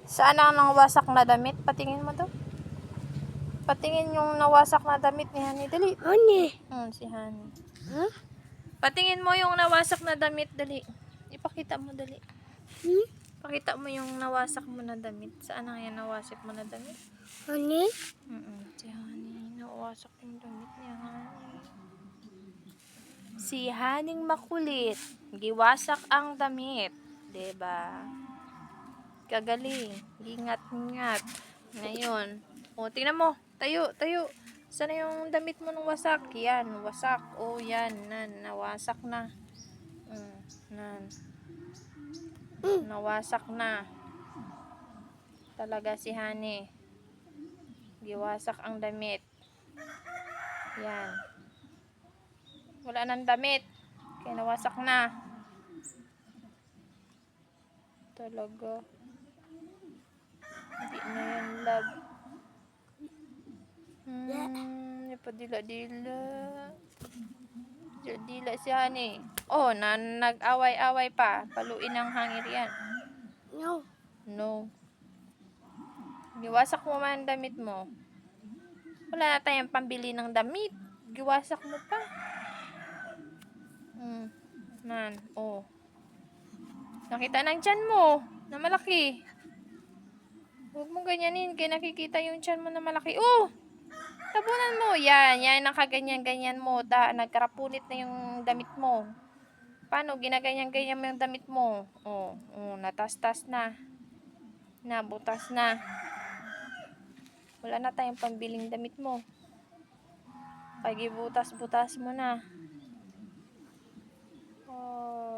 Saan ang nawasak na damit? Patingin mo to. Patingin yung nawasak na damit ni Honey. Dali. Honey. Si Honey. Huh? Patingin mo yung nawasak na damit. Dali. Ipakita mo dali. Pakita mo yung nawasak mo na damit. Saan ang yan nawasak mo na damit? Honey? Si Honey. Nawasak yung damit niya, Honey. Si Haning makulit. Giwasak ang damit. Diba? Kagaling. Ingat-ingat. Ngayon. O, tingnan mo. Tayo, tayo. Saan na yung damit mo nung wasak? Yan, wasak. O, yan. Nawasak na. Nawasak na. Talaga si Honey. Giwasak ang damit. Yan. Wala nang damit. Kaya nawasak na. Talaga. Hindi na yan, love. Napadila-dila. Dila si Honey. Oh, nag-away-away pa. Paluin ang hangir yan. No. No. Giwasak mo man ang damit mo. Wala na tayong pambili ng damit. Giwasak mo pa. Oh. Nakita ng tiyan mo na malaki. Huwag mo ganyanin. Kaya nakikita yung tiyan mo na malaki. Oh! Tabunan mo. Yan nakaganyan-ganyan mo. Nagkarapunit na yung damit mo. Paano? Ginaganyan-ganyan mo yung damit mo. Oh, natastas na. Nabutas na. Wala na tayong pambiling damit mo. Pag ibutas-butas mo na. Oh.